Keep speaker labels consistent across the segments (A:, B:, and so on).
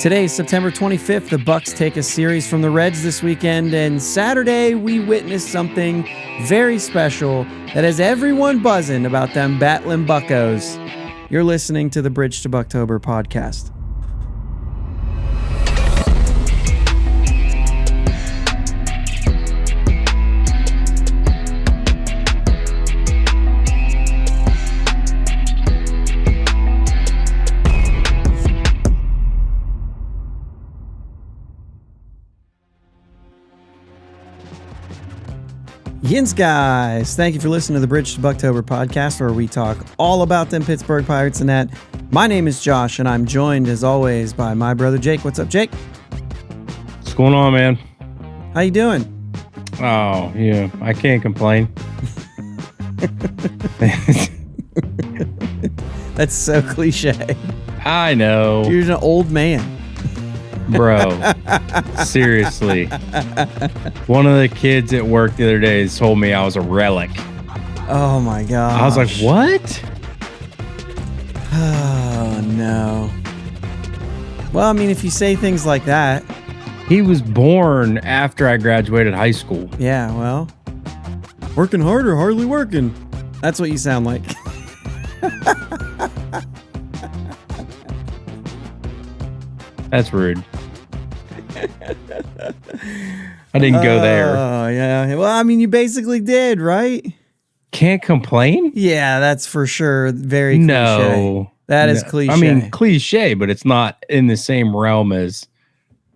A: Today is September 25th. The Bucs take a series from the Reds this weekend, and Saturday we witnessed something very special that has everyone buzzing about them battling Buccos. You're listening to the Bridge to Buctober podcast. Yins, guys. Thank you for listening to the Bridge to Buctober podcast, where we talk all about them Pittsburgh Pirates and that. My name is Josh, and I'm joined, as always, by my brother Jake. What's up, Jake?
B: What's going on, man?
A: How you doing?
B: Oh, yeah. I can't complain.
A: That's so cliche.
B: I know.
A: You're an old man.
B: Bro, seriously. One of the kids at work the other day told me I was a relic.
A: Oh, my God.
B: I was like, what?
A: Oh, no. Well, I mean, if you say things like that.
B: He was born after I graduated high school.
A: Yeah, well. Working hard or hardly working? That's what you sound like.
B: That's rude. I didn't go there.
A: Oh, yeah. Well, I mean, you basically did, right?
B: Can't complain?
A: Yeah, that's for sure. Very cliche.
B: No.
A: That is cliche.
B: I mean, cliche, but it's not in the same realm as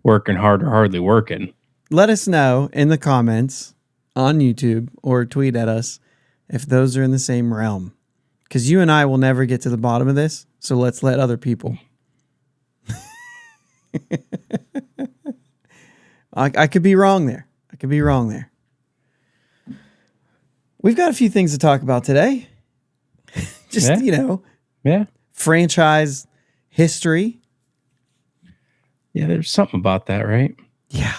B: working hard or hardly working.
A: Let us know in the comments on YouTube or tweet at us if those are in the same realm. Because you and I will never get to the bottom of this, so let's let other people. I could be wrong there. We've got a few things to talk about today. Just, franchise history.
B: Yeah, there's something about that, right?
A: Yeah.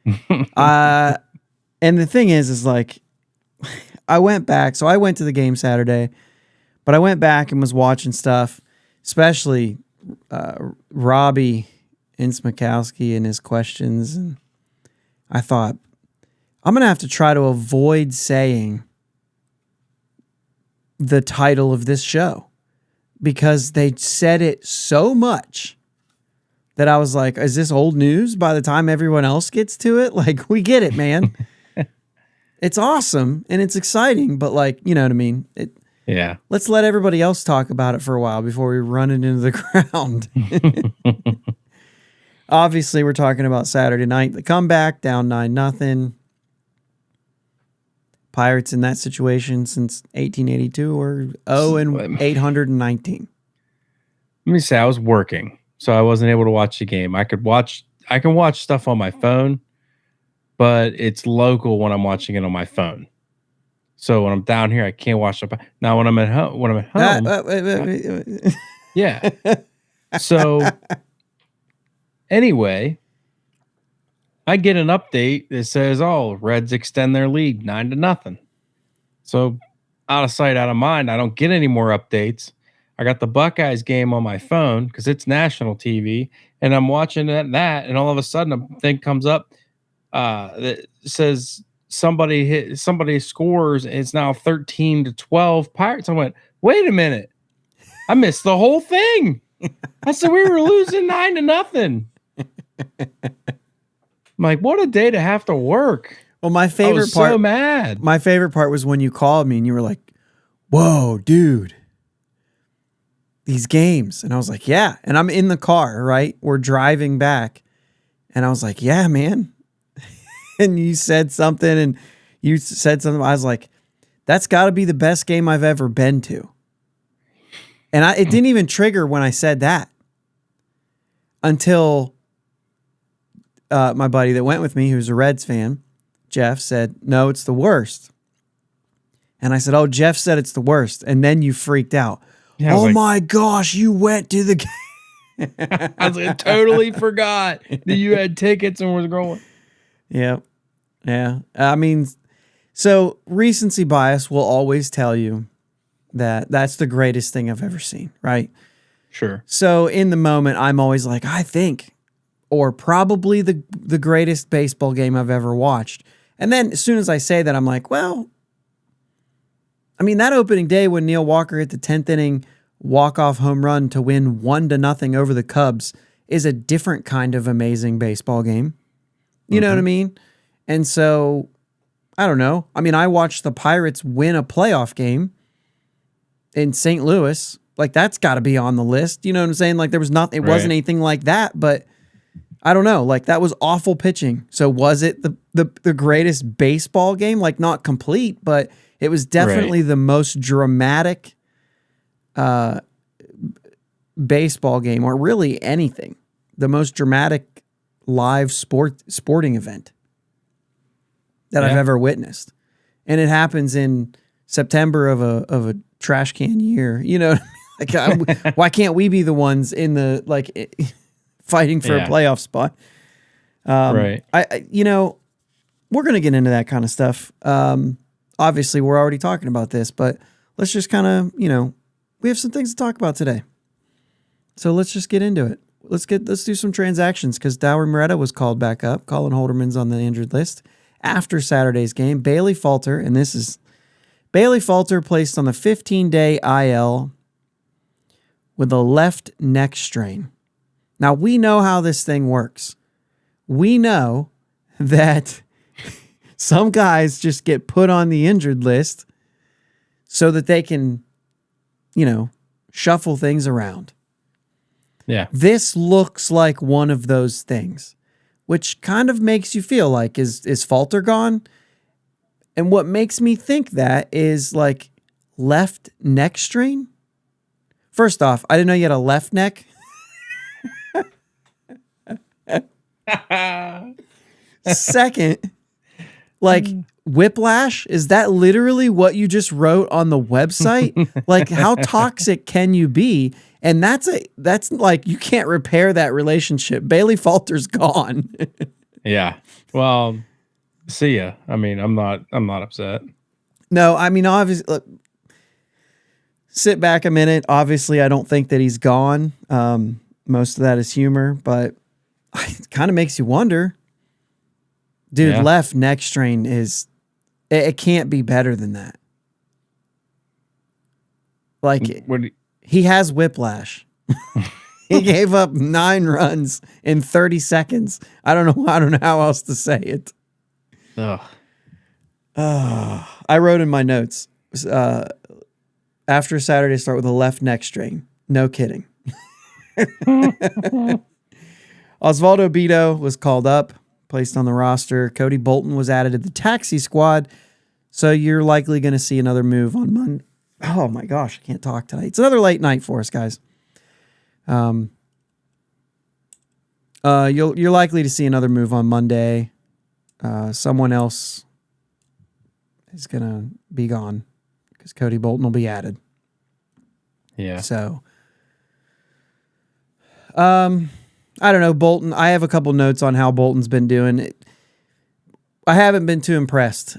A: And the thing is like, I went back. So I went to the game Saturday, but I went back and was watching stuff, especially Robbie Ince-Mikowski and his questions. And I thought, I'm going to have to try to avoid saying the title of this show because they said it so much that I was like, is this old news by the time everyone else gets to it? Like, we get it, man. It's awesome and it's exciting, but like, you know what I mean?
B: Yeah.
A: Let's let everybody else talk about it for a while before we run it into the ground. Obviously, we're talking about Saturday night, the comeback, down 9-0. Pirates in that situation since 1882 or 0-819.
B: Let me say, I was working, so I wasn't able to watch the game. I can watch stuff on my phone, but it's local when I'm watching it on my phone. So when I'm down here, I can't watch it. Now when I'm at home, yeah. So anyway, I get an update that says, "Oh, Reds extend their lead 9-0." So out of sight, out of mind. I don't get any more updates. I got the Buckeyes game on my phone because it's national TV, and I'm watching that, and all of a sudden a thing comes up that says somebody scores. And it's now 13-12 Pirates. I went, wait a minute, I missed the whole thing. I said we were losing 9-0. I'm like, what a day to have to work.
A: Well, my favorite part.
B: So mad.
A: My favorite part was when you called me and you were like, "Whoa, dude, these games." And I was like, "Yeah." And I'm in the car, right? We're driving back, and I was like, "Yeah, man." And you said something, I was like, "That's got to be the best game I've ever been to." And it didn't even trigger when I said that until my buddy that went with me, who's a Reds fan, Jeff, said, "No, it's the worst." And I said, "Oh, Jeff said it's the worst." And then you freaked out. Yeah, oh, my gosh, you went to the game.
B: I was like, I totally forgot that you had tickets and was going.
A: Yeah. Yeah. I mean, so recency bias will always tell you that that's the greatest thing I've ever seen, right?
B: Sure.
A: So in the moment, I'm always like, I think or probably the greatest baseball game I've ever watched. And then as soon as I say that, I'm like, well, I mean, that opening day when Neil Walker hit the 10th inning walk-off home run to win 1-0 over the Cubs is a different kind of amazing baseball game. You know what I mean? And so, I don't know. I mean, I watched the Pirates win a playoff game in St. Louis. Like, that's got to be on the list. You know what I'm saying? Like, there was not, it wasn't anything like that, but I don't know. Like, that was awful pitching. So was it the greatest baseball game? Like, not complete, but it was definitely the most dramatic baseball game, or really anything. The most dramatic live sporting event that I've ever witnessed. And it happens in September of a trash can year. You know, like why can't we be the ones in the fighting for a playoff spot? I you know, we're going to get into that kind of stuff. Obviously we're already talking about this, but let's just kind of, you know, we have some things to talk about today. So let's just get into it. Let's do some transactions, because Dowry Moretta was called back up. Colin Holderman's on the injured list after Saturday's game. Bailey Falter, and this is Bailey Falter placed on the 15-day IL with a left neck strain. Now, we know how this thing works. We know that some guys just get put on the injured list so that they can, you know, shuffle things around.
B: Yeah.
A: This looks like one of those things, which kind of makes you feel like, is Falter gone? And what makes me think that is like left neck strain. First off, I didn't know you had a left neck. Second, like whiplash, is that literally what you just wrote on the website? Like, how toxic can you be? And that's like, you can't repair that relationship. Bailey Falter's gone.
B: Yeah. Well, see ya. I mean, I'm not upset.
A: No, I mean, obviously, look, sit back a minute. Obviously, I don't think that he's gone. Most of that is humor, but it kind of makes you wonder. Dude, left neck strain is, it can't be better than that. Like, he has whiplash. He gave up 9 runs in 30 seconds. I don't know how else to say it.
B: Ugh.
A: I wrote in my notes, after Saturday start with a left neck strain. No kidding. Osvaldo Bido was called up, placed on the roster. Cody Bolton was added to the taxi squad. So you're likely going to see another move on Monday. Oh my gosh, I can't talk tonight. It's another late night for us, guys. You're likely to see another move on Monday. Someone else is gonna be gone because Cody Bolton will be added.
B: Yeah.
A: So, I don't know, Bolton. I have a couple notes on how Bolton's been doing. I haven't been too impressed.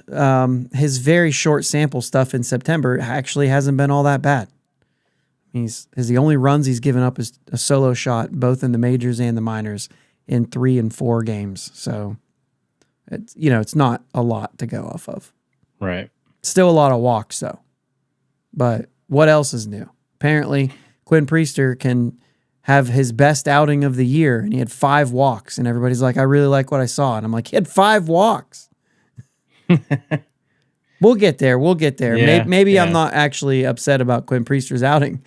A: His very short sample stuff in September actually hasn't been all that bad. The only runs he's given up is a solo shot, both in the majors and the minors, in 3 and 4 games. So, it's not a lot to go off of.
B: Right.
A: Still a lot of walks, though. But what else is new? Apparently, Quinn Priester can have his best outing of the year, and he had 5 walks, and everybody's like, I really like what I saw. And I'm like, he had 5 walks. We'll get there.
B: Yeah,
A: Maybe I'm not actually upset about Quinn Priester's outing,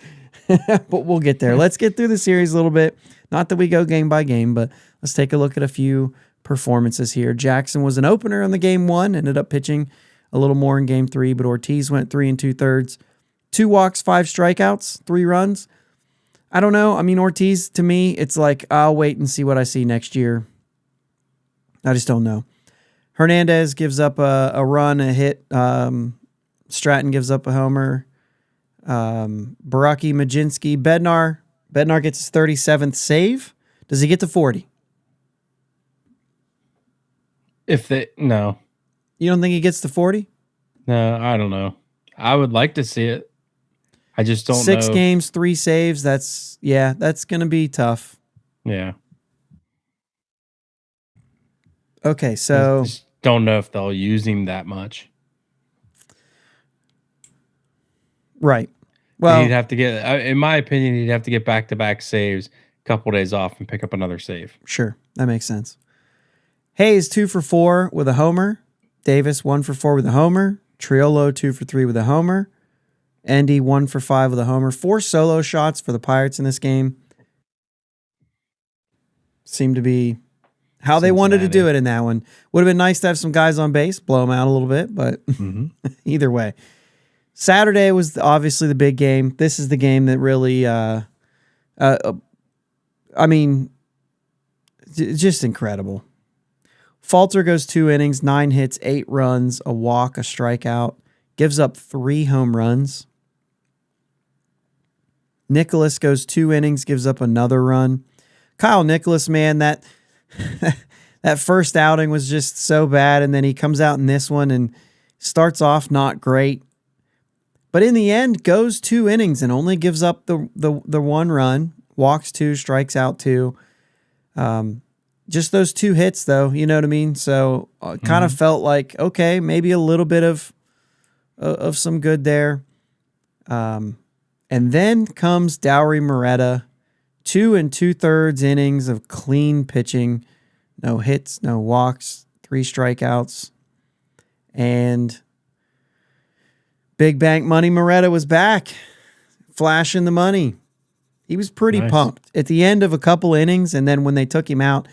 A: but we'll get there. Let's get through the series a little bit. Not that we go game by game, but let's take a look at a few performances here. Jackson was an opener on the game 1, ended up pitching a little more in game 3, but Ortiz went 3 2/3, 2 walks, 5 strikeouts, 3 runs. I don't know. I mean, Ortiz, to me, it's like, I'll wait and see what I see next year. I just don't know. Hernandez gives up a run, a hit. Stratton gives up a homer. Baraki, Majinski, Bednar gets his 37th save. Does he get to 40?
B: No.
A: You don't think he gets to 40?
B: No, I don't know. I would like to see it. I just don't know.
A: 6 games, 3 saves. That's going to be tough.
B: Yeah.
A: Okay,
B: I
A: so
B: just don't know if they'll use him that much.
A: right.
B: He'd
A: Well,
B: have to get, in my opinion, he'd have to get back-to-back saves, a couple days off, and pick up another save.
A: sure, that makes sense. Hayes 2 for 4 with a homer. Davis 1 for 4 with a homer. Triolo 2 for 3 with a homer. Endy 1 for 5 with a homer. 4 solo shots for the Pirates in this game. Seemed to be how they wanted to do
B: Cincinnati.
A: it in that one. Would have been nice to have some guys on base, blow them out a little bit, but either way. Saturday was obviously the big game. This is the game that really, just incredible. Falter goes 2 innings, 9 hits, 8 runs, a walk, a strikeout, gives up 3 home runs. Nicholas goes 2 innings, gives up another run. Kyle Nicholas, man, that that first outing was just so bad, and then he comes out in this one and starts off not great. But in the end, goes 2 innings and only gives up the 1 run, walks 2, strikes out 2. Just those 2 hits, though, you know what I mean? So kind of felt like, okay, maybe a little bit of some good there. And then comes Dowry Moretta, 2 2/3 innings of clean pitching, no hits, no walks, 3 strikeouts, and Big Bank Money Moretta was back, flashing the money. He was pretty pumped at the end of a couple innings, and then when they took him out,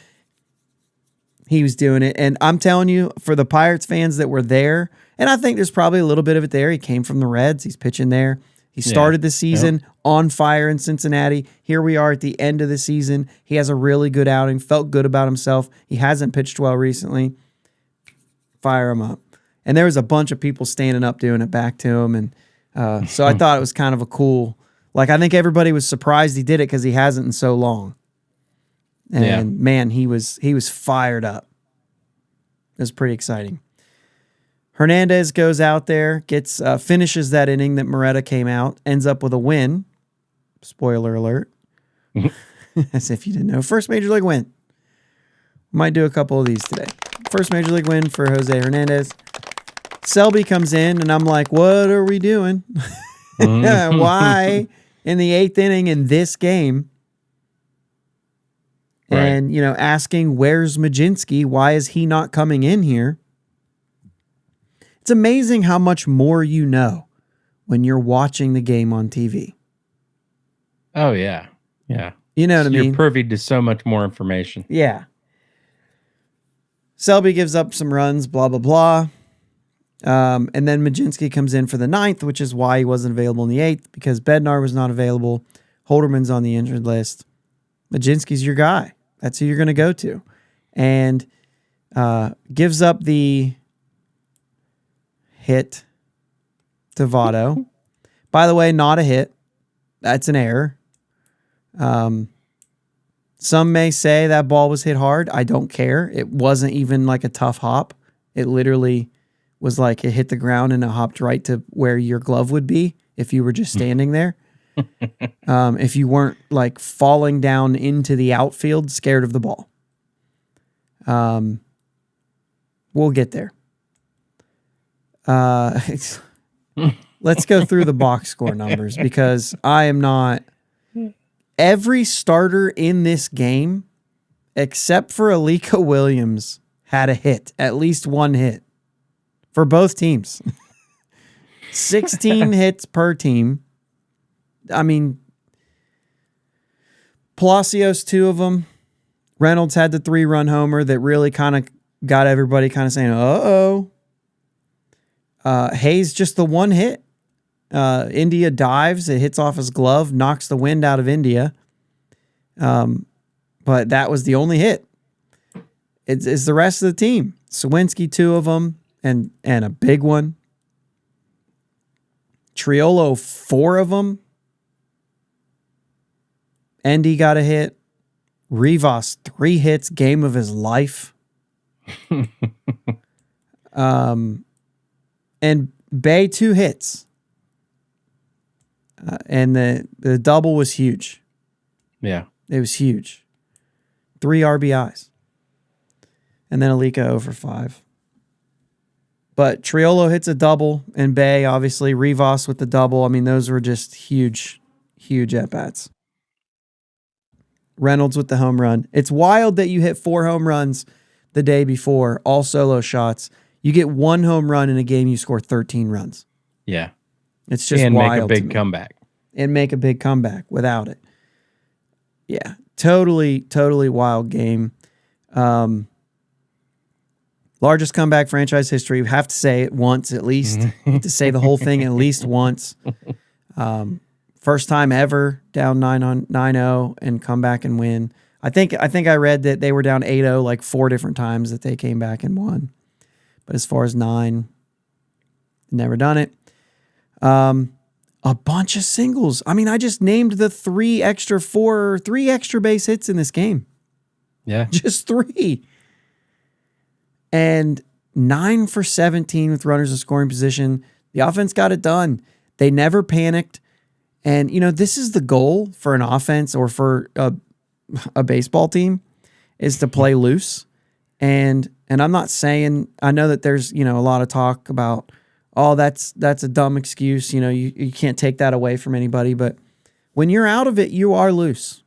A: he was doing it. And I'm telling you, for the Pirates fans that were there, and I think there's probably a little bit of it there. He came from the Reds. He's pitching there. He started the season on fire in Cincinnati. Here we are at the end of the season. He has a really good outing, felt good about himself. He hasn't pitched well recently. Fire him up. And there was a bunch of people standing up doing it back to him. And so I thought it was kind of a cool, like, I think everybody was surprised he did it because he hasn't in so long. And man, he was fired up. It was pretty exciting. Hernandez goes out there, gets finishes that inning that Moretta came out, ends up with a win. Spoiler alert. As if you didn't know. First major league win. Might do a couple of these today. First major league win for Jose Hernandez. Selby comes in, and I'm like, what are we doing? Why in the 8th inning in this game?
B: Right.
A: And, asking, where's Majinski? Why is he not coming in here? It's amazing how much more you know when you're watching the game on TV.
B: Oh, yeah. Yeah.
A: You know what I mean?
B: You're privy to so much more information.
A: Yeah. Selby gives up some runs, blah, blah, blah. And then Majinski comes in for the 9th, which is why he wasn't available in the 8th, because Bednar was not available. Holderman's on the injured list. Majinski's your guy. That's who you're going to go to. And gives up the hit to Votto. By the way, not a hit. That's an error. Some may say that ball was hit hard. I don't care. It wasn't even like a tough hop. It literally was like it hit the ground and it hopped right to where your glove would be if you were just standing there. If you weren't like falling down into the outfield scared of the ball. We'll get there. Let's go through the box score numbers because I am not. Every starter in this game, except for Alika Williams, had a hit, at least one hit for both teams. 16 hits per team. I mean, Palacios, 2 of them. Reynolds had the 3-run homer that really kind of got everybody kind of saying, uh-oh. Hayes, just the 1 hit. India dives, it hits off his glove, knocks the wind out of India. But that was the only hit. It's the rest of the team. Sawinski, 2 of them, and a big one. Triolo, 4 of them. Endy got a hit. Rivas, 3 hits, game of his life. And Bay, 2 hits. And the double was huge.
B: Yeah.
A: It was huge. 3 RBIs. And then Alika 0 for 5. But Triolo hits a double, and Bay, obviously, Rivas with the double. I mean, those were just huge, huge at-bats. Reynolds with the home run. It's wild that you hit 4 home runs the day before, all solo shots. You get 1 home run in a game, you score 13 runs.
B: Yeah.
A: It's just
B: and
A: wild.
B: make a big comeback.
A: And make a big comeback without it. Yeah. Totally, totally wild game. Largest comeback franchise history. We have to say it once at least. Have to say the whole thing at least once. First time ever down 9-0 and come back and win. I think I read that they were down 8-0 like 4 different times that they came back and won. But as far as 9, never done it. A bunch of singles. I mean, I just named the 3 extra base hits in this game.
B: Yeah.
A: Just 3. And 9 for 17 with runners in scoring position. The offense got it done. They never panicked. And, this is the goal for an offense or for a baseball team is to play loose. And I'm not saying, I know that there's, a lot of talk about, oh, that's a dumb excuse. You can't take that away from anybody. But when you're out of it, you are loose.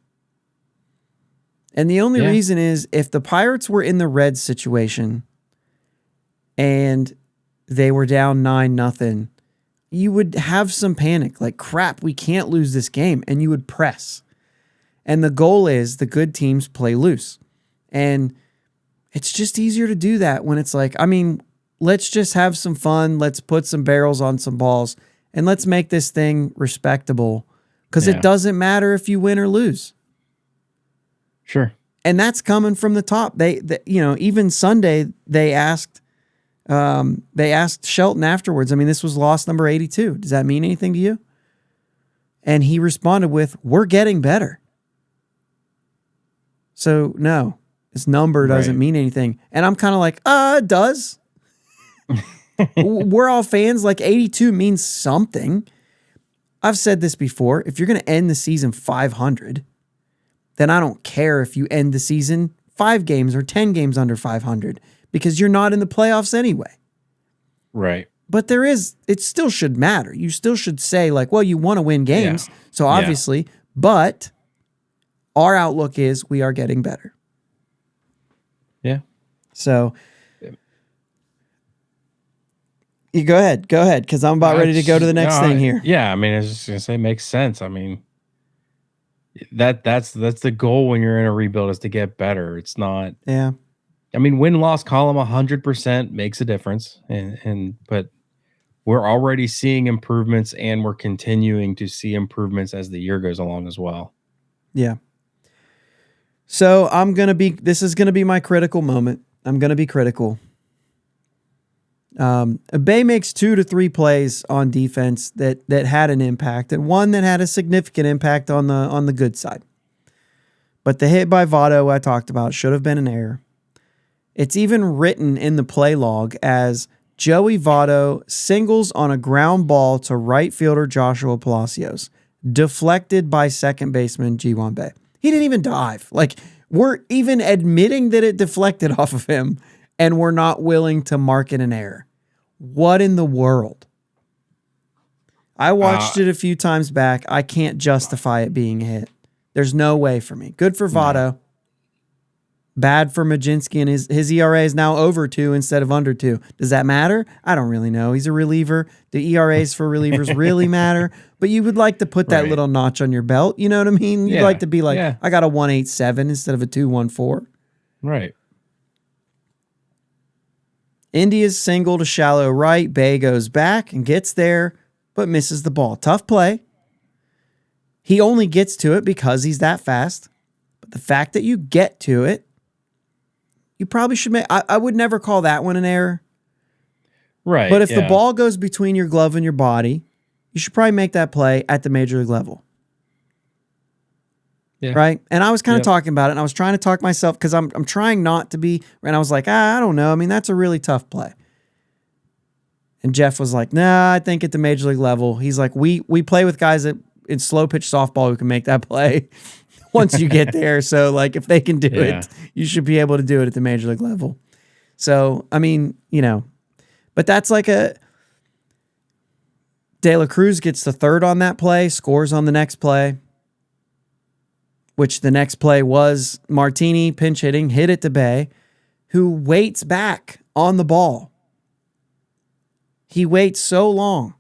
A: And the only reason is if the Pirates were in the Reds situation and they were down 9-0, you would have some panic. Like, crap, we can't lose this game. And you would press. And the goal is the good teams play loose. And it's just easier to do that when it's like, I mean, let's just have some fun. Let's put some barrels on some balls. And let's make this thing respectable. Because it doesn't matter if you win or lose.
B: Sure.
A: And that's coming from the top. They even Sunday they asked Shelton afterwards. I mean, this was loss number 82. Does that mean anything to you? And he responded with, "We're getting better." So no, this number doesn't mean anything. And I'm kind of like, it does. We're all fans. Like 82 means something. I've said this before. If you're going to end the season 500, then I don't care if you end the season 5 games or 10 games under 500 because you're not in the playoffs anyway.
B: Right.
A: But it still should matter. You still should say like, well, you want to win games. Yeah. So obviously, but our outlook is we are getting better.
B: Yeah.
A: So you go ahead, because I'm about ready to go to the next thing here.
B: Yeah, I mean, I was just gonna say, it makes sense. I mean, that's the goal when you're in a rebuild is to get better. It's not.
A: Yeah.
B: I mean, win-loss column 100% makes a difference, but we're already seeing improvements, and we're continuing to see improvements as the year goes along as well.
A: Yeah. So this is gonna be my critical moment. I'm gonna be critical. Bay makes 2 to 3 plays on defense that had an impact, and one that had a significant impact on the good side. But the hit by Votto I talked about should have been an error. It's even written in the play log as Joey Votto singles on a ground ball to right fielder Joshua Palacios, deflected by second baseman Ji-Hwan Bae. He didn't even dive. Like, we're even admitting that it deflected off of him, and we're not willing to mark it an error. What in the world? I watched it a few times back. I can't justify it being a hit. There's no way for me. Good for Votto. No. Bad for Majinski, and his ERA is now over 2 instead of under 2. Does that matter? I don't really know. He's a reliever. The ERAs for relievers really matter, but you would like to put that little notch on your belt. You know what I mean? You'd like to be like, I got a 1.87 instead of a 2.14.
B: Right.
A: India's single to shallow right. Bay goes back and gets there, but misses the ball. Tough play. He only gets to it because he's that fast. But the fact that you get to it, you probably should make. I would never call that one an error.
B: Right.
A: But if the ball goes between your glove and your body, you should probably make that play at the major league level.
B: Yeah.
A: Right. And I was kind of talking about it, and I was trying to talk myself because I'm trying not to be. And I was like, I don't know. I mean, that's a really tough play. And Jeff was like, nah, I think at the major league level, he's like, we play with guys that in slow pitch softball who can make that play once you get there. So like, if they can do it, you should be able to do it at the major league level. So, I mean, but that's like De La Cruz gets the third on that play, scores on the next play, which the next play was Martini pinch hitting, hit it to Bay, who waits back on the ball. He waits so long.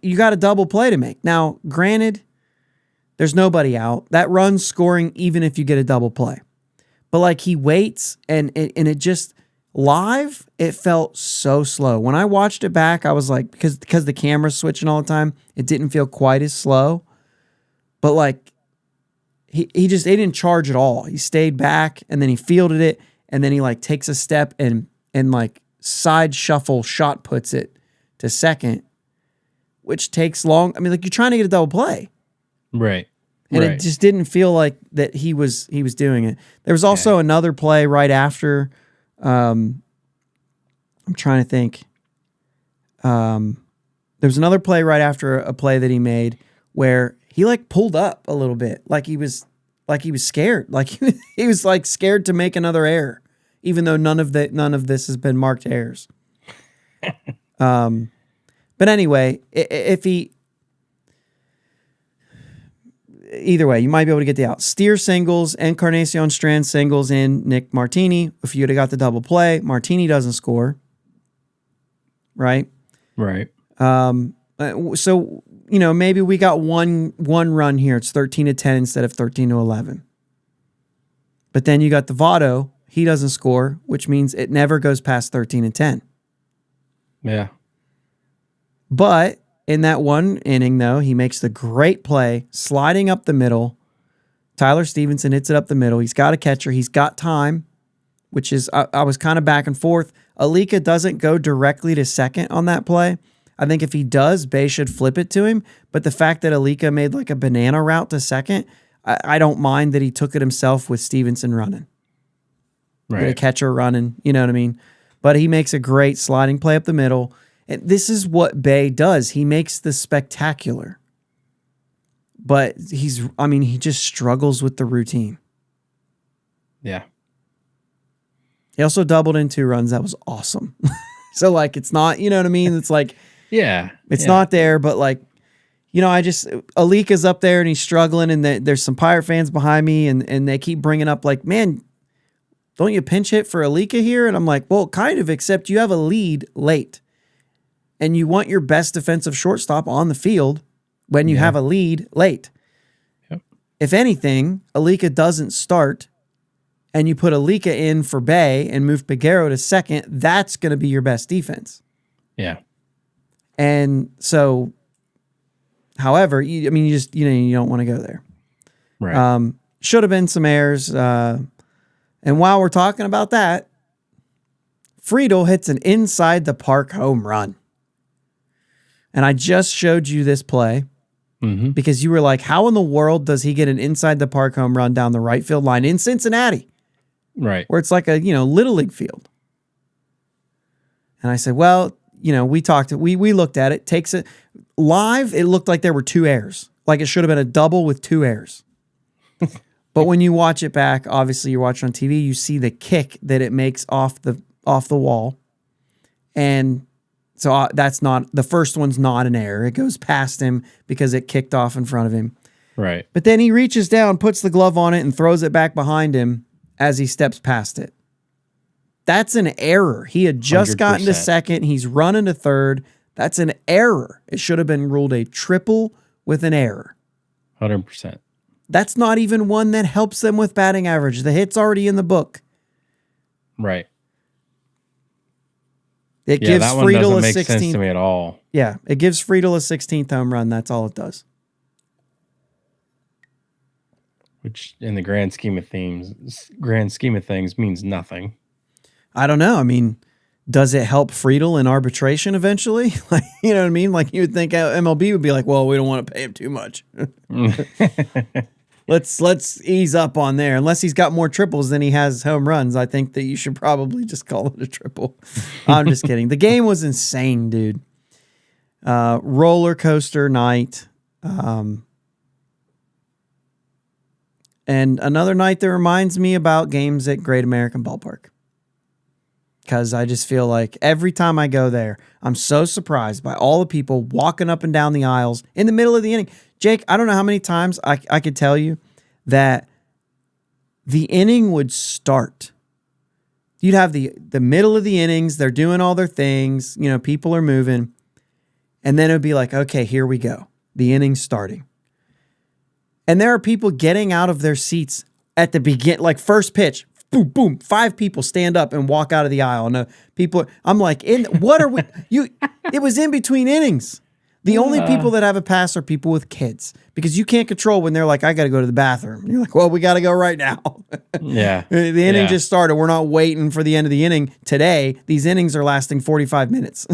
A: You got a double play to make. Now, granted, there's nobody out. That run's scoring even if you get a double play. But like he waits and it just live, it felt so slow. When I watched it back, I was like, because the camera's switching all the time, it didn't feel quite as slow. But like he didn't charge at all. He stayed back and then he fielded it and then he like takes a step and like side shuffle shot puts it to second, which takes long. I mean, like you're trying to get a double play.
B: Right.
A: And it just didn't feel like that he was doing it. There was also another play right after. I'm trying to think. There was another play right after a play that he made where he like pulled up a little bit, like he was scared, like he was like scared to make another error, even though none of this has been marked errors. But anyway, either way, you might be able to get the out. Steer singles, Encarnacion Strand singles in Nick Martini. If you would have got the double play, Martini doesn't score. Right?
B: Right.
A: So, maybe we got one run here. It's 13-10 instead of 13-11. But then you got the Votto. He doesn't score, which means it never goes past 13-10.
B: Yeah.
A: But in that one inning, though, he makes the great play, sliding up the middle. Tyler Stevenson hits it up the middle. He's got a catcher. He's got time, which is, I was kind of back and forth. Alika doesn't go directly to second on that play. I think if he does, Bay should flip it to him. But the fact that Alika made like a banana route to second, I don't mind that he took it himself with Stevenson running.
B: Right.
A: Get a catcher running, you know what I mean? But he makes a great sliding play up the middle. And this is what Bay does. He makes the spectacular. But he just struggles with the routine.
B: Yeah.
A: He also doubled in 2 runs. That was awesome. So, like, it's not, you know what I mean? It's like, it's not there, but like, Alika's up there and he's struggling and there's some Pirate fans behind me and they keep bringing up like, man, don't you pinch hit for Alika here? And I'm like, well, kind of, except you have a lead late. And you want your best defensive shortstop on the field when you have a lead late.
B: Yep.
A: If anything, Alika doesn't start and you put Alika in for Bay and move Peguero to second, that's going to be your best defense.
B: Yeah.
A: And so, however, you don't want to go there.
B: Right.
A: Should have been some errors. And while we're talking about that, Friedel hits an inside the park home run. And I just showed you this play because you were like, how in the world does he get an inside the park home run down the right field line in Cincinnati?
B: Right.
A: Where it's like a, little league field. And I said, well, we looked at it, takes it live. It looked like there were 2 errors. Like it should have been a double with 2 errors. But when you watch it back, obviously you're watching on TV, you see the kick that it makes off the wall. And so that's not, the first one's not an error. It goes past him because it kicked off in front of him.
B: Right.
A: But then he reaches down, puts the glove on it, and throws it back behind him as he steps past it. That's an error. He had just
B: 100%.
A: gotten to second. He's running to third. That's an error. It should have been ruled a triple with an error.
B: 100%.
A: That's not even one that helps them with batting average. The hit's already in the book.
B: Right.
A: It gives
B: that one
A: Friedel
B: doesn't
A: a
B: make
A: 16th.
B: sense to me at all.
A: Yeah, it gives Friedel a 16th home run. That's all it does.
B: Which, in the grand scheme of things, means nothing.
A: I don't know. I mean, does it help Friedel in arbitration eventually? Like, you know what I mean? Like you would think MLB would be like, well, we don't want to pay him too much. Let's ease up on there. Unless he's got more triples than he has home runs, I think that you should probably just call it a triple. I'm just kidding. The game was insane, dude. Roller coaster night. And another night that reminds me about games at Great American Ballpark. because I just feel like every time I go there, I'm so surprised by all the people walking up and down the aisles in the middle of the inning. Jake, I don't know how many times I could tell you that the inning would start. You'd have the middle of the innings. They're doing all their things. You know, people are moving. And then it would be like, okay, here we go. The inning's starting. And there are people getting out of their seats at the begin, like first pitch. Boom, boom. 5 people stand up and walk out of the aisle. No, people. I'm like, what are we? It was in between innings. The only people that have a pass are people with kids because you can't control when they're like, I got to go to the bathroom. And you're like, well, we got to go right now.
B: Yeah.
A: The inning just started. We're not waiting for the end of the inning. Today, these innings are lasting 45 minutes.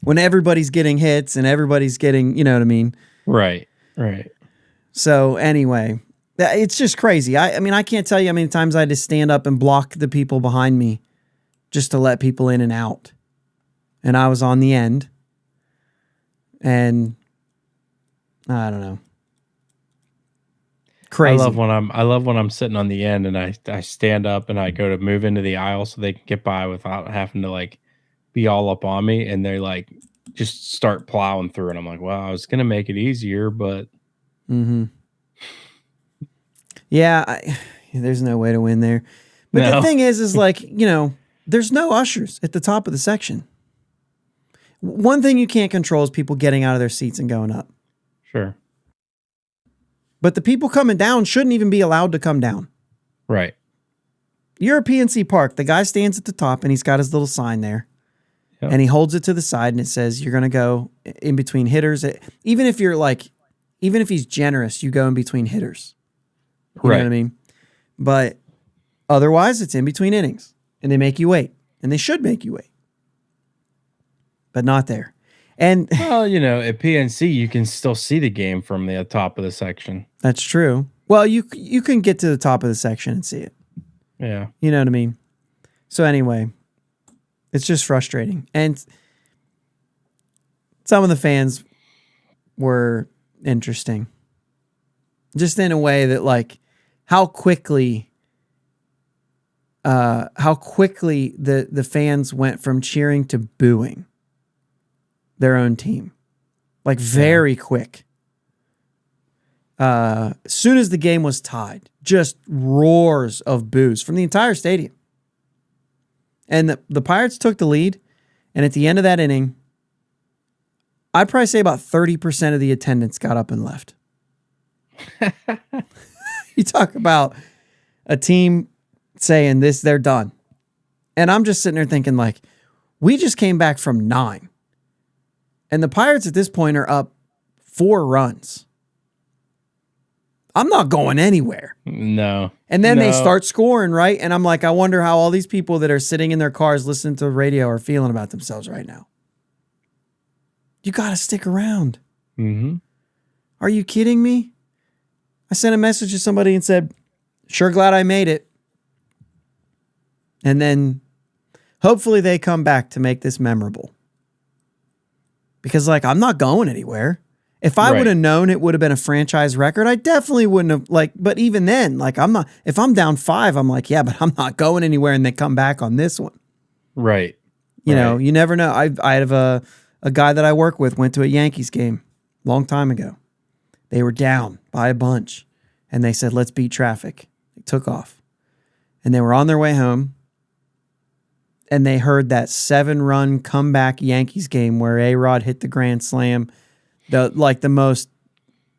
A: When everybody's getting hits and everybody's getting, you know what I mean?
B: Right.
A: So anyway, it's just crazy. I mean, I can't tell you how many times I had to stand up and block the people behind me just to let people in and out. And I was on the end. And I don't know. Crazy.
B: I love when I'm sitting on the end and I stand up and I go to move into the aisle so they can get by without having to like be all up on me, and they like just start plowing through, and I'm like, well, I was gonna make it easier, but
A: yeah, there's no way to win there. But the thing is like, you know, there's no ushers at the top of the section. One thing you can't control is people getting out of their seats and going up.
B: Sure.
A: But the people coming down shouldn't even be allowed to come down.
B: Right.
A: You're at PNC Park. The guy stands at the top and he's got his little sign there. Yep. And he holds it to the side and it says, you're going to go in between hitters. Even if he's generous, you go in between hitters. You know what I mean? But otherwise, it's in between innings. And they make you wait. And they should make you wait. But not there. And
B: well, you know, at PNC, you can still see the game from the top of the section.
A: That's true. Well, you can get to the top of the section and see it.
B: Yeah.
A: You know what I mean? So anyway, it's just frustrating. And some of the fans were interesting. Just in a way that like how quickly the fans went from cheering to booing their own team. Like very quick. As soon as the game was tied, just roars of boos from the entire stadium. And the Pirates took the lead. And at the end of that inning, I'd probably say about 30% of the attendance got up and left. You talk about a team saying this, they're done. And I'm just sitting there thinking like, we just came back from 9. And the Pirates at this point are up 4 runs. I'm not going anywhere.
B: No.
A: And then they start scoring, right? And I'm like, I wonder how all these people that are sitting in their cars listening to the radio are feeling about themselves right now. You got to stick around.
B: Mm-hmm.
A: Are you kidding me? I sent a message to somebody and said, sure glad I made it. And then hopefully they come back to make this memorable. Because, like, I'm not going anywhere. If I would have known it would have been a franchise record, I definitely wouldn't have, like, but even then, like, I'm not, if I'm down 5, I'm like, yeah, but I'm not going anywhere and they come back on this one.
B: Right.
A: You know, you never know. I have a guy that I work with went to a Yankees game a long time ago. They were down by a bunch and they said, let's beat traffic. They took off and they were on their way home. And they heard that 7-run comeback Yankees game where A-Rod hit the grand slam, the most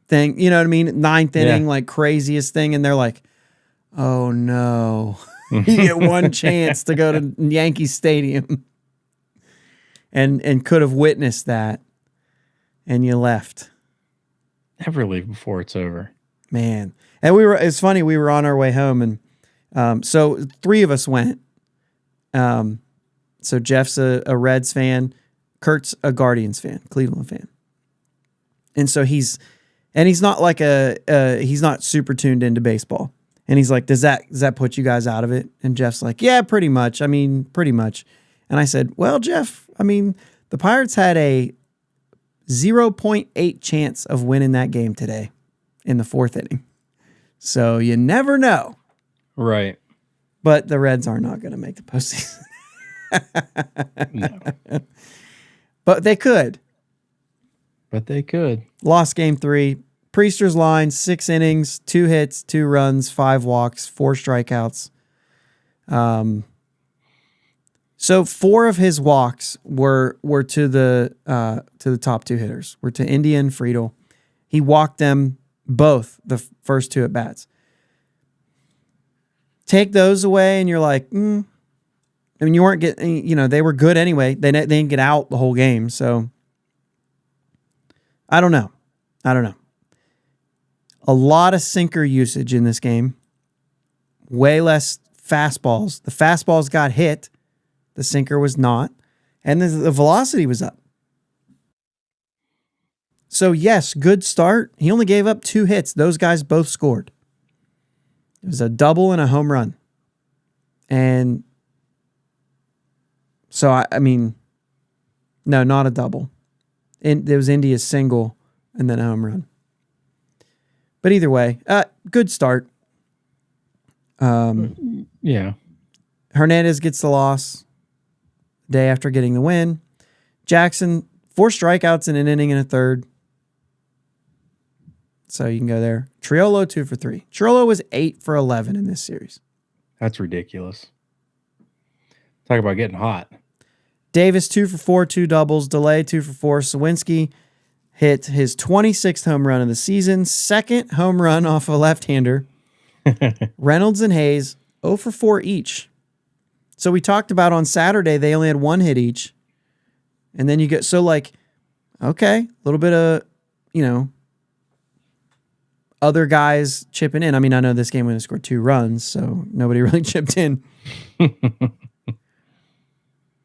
A: thing, you know what I mean? 9th inning, like craziest thing. And they're like, oh no, you get one chance to go to Yankee Stadium and could have witnessed that. And you left.
B: Never leave before it's over.
A: Man. And it's funny, we were on our way home and so 3 of us went. So Jeff's a Reds fan, Kurt's a Guardians fan, Cleveland fan. And so he's not like he's not super tuned into baseball. And he's like, does that put you guys out of it? And Jeff's like, yeah, pretty much. I mean, pretty much. And I said, well, Jeff, I mean, the Pirates had a 0.8 chance of winning that game today in the 4th inning. So you never know.
B: Right.
A: But the Reds are not going to make the postseason.
B: No.
A: But they could.
B: But they could.
A: Lost game 3. Priester's line, 6 innings, 2 hits, 2 runs, 5 walks, 4 strikeouts. So 4 of his walks were to the top 2 hitters. Were to India and Friedel. He walked them both the first 2 at bats. Take those away, and you're like, I mean, you weren't getting. They were good anyway. They didn't get out the whole game, so I don't know. A lot of sinker usage in this game. Way less fastballs. The fastballs got hit. The sinker was not. And the velocity was up. So, yes, good start. He only gave up 2 hits. Those guys both scored. It was a double and a home run. And so, I mean, no, not a double. There was India's single and then a home run. But either way, good start.
B: Yeah.
A: Hernandez gets the loss day after getting the win. Jackson, 4 strikeouts in an inning and a third. So you can go there. Triolo, 2 for 3. Triolo was 8 for 11 in this series.
B: That's ridiculous. Talk about getting hot.
A: Davis, 2 for 4, 2 doubles. Delay, 2 for 4. Sawinski hit his 26th home run of the season. 2nd home run off a left-hander. Reynolds and Hayes, 0 for 4 each. So we talked about on Saturday, they only had 1 hit each. And then you get, okay, a little bit of, other guys chipping in. I mean, I know this game we only scored 2 runs, so nobody really chipped in.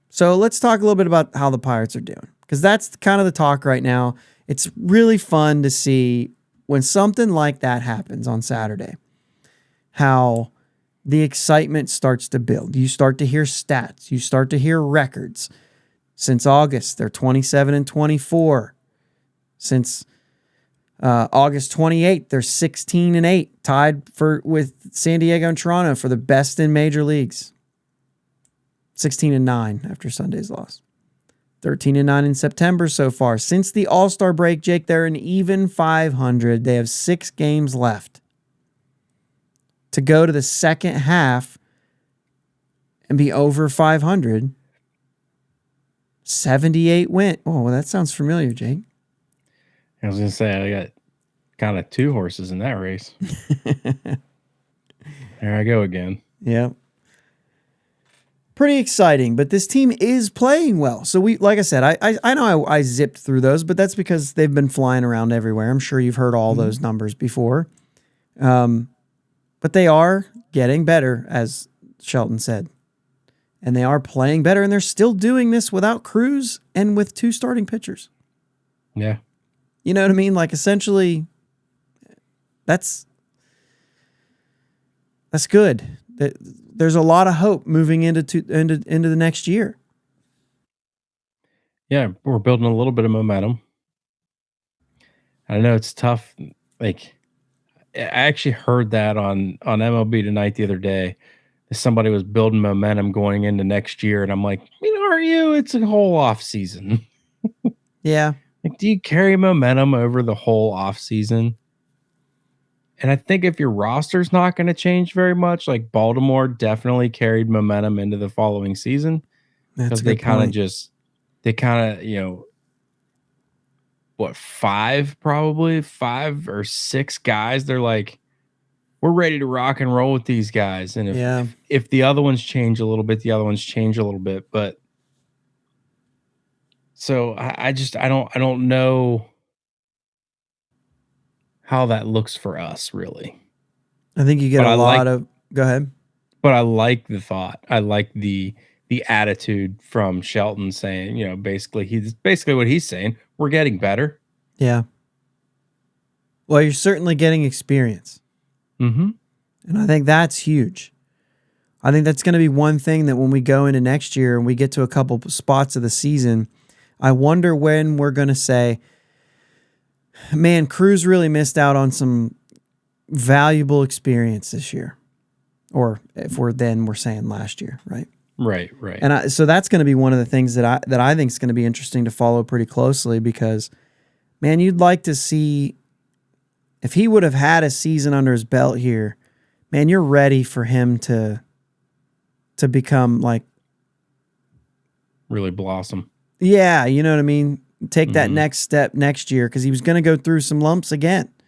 A: So let's talk a little bit about how the Pirates are doing, because that's kind of the talk right now. It's really fun to see when something like that happens on Saturday, how the excitement starts to build. You start to hear stats. You start to hear records. Since August, they're 27-24. Since August 28th, they're 16-8, tied with San Diego and Toronto for the best in major leagues. 16-9 after Sunday's loss. 13-9 in September so far. Since the All-Star break, Jake, they're an even 500. They have 6 games left to go to the second half and be over 500. 78 win. Oh, well, that sounds familiar, Jake.
B: I was going to say, I got kind of 2 horses in that race. There I go again.
A: Yeah. Pretty exciting, but this team is playing well. So like I said, I know I zipped through those, but that's because they've been flying around everywhere. I'm sure you've heard all those numbers before. But they are getting better, as Shelton said. And they are playing better, and they're still doing this without Cruz and with 2 starting pitchers.
B: Yeah.
A: You know what I mean? Like, essentially, that's good. There's a lot of hope moving into the next year.
B: Yeah, we're building a little bit of momentum. I know it's tough. Like, I actually heard that on MLB Tonight the other day. Somebody was building momentum going into next year, and I'm like, are you? It's a whole off season.
A: Yeah.
B: Like, do you carry momentum over the whole off season? And I think if your roster's not going to change very much, like Baltimore definitely carried momentum into the following season.
A: That's
B: because they kind of, what, 5 or 6 guys, they're like, we're ready to rock and roll with these guys. And if the other ones change a little bit, the other ones change a little bit. But so I don't know how that looks for us, really.
A: I think you get a lot of. Go ahead.
B: But I like the thought. I like the attitude from Shelton saying, basically what he's saying. We're getting better.
A: Yeah. Well, you're certainly getting experience.
B: Mm-hmm.
A: And I think that's huge. I think that's going to be one thing that when we go into next year and we get to a couple spots of the season, I wonder when we're going to say, man, Cruz really missed out on some valuable experience this year. or if we're saying last year, right?
B: Right. Right.
A: And so that's going to be one of the things that I think is going to be interesting to follow pretty closely because, man, you'd like to see if he would have had a season under his belt here, man, you're ready for him to become like
B: really blossom.
A: Yeah, you know what I mean? Take that next step next year because he was going to go through some lumps again. I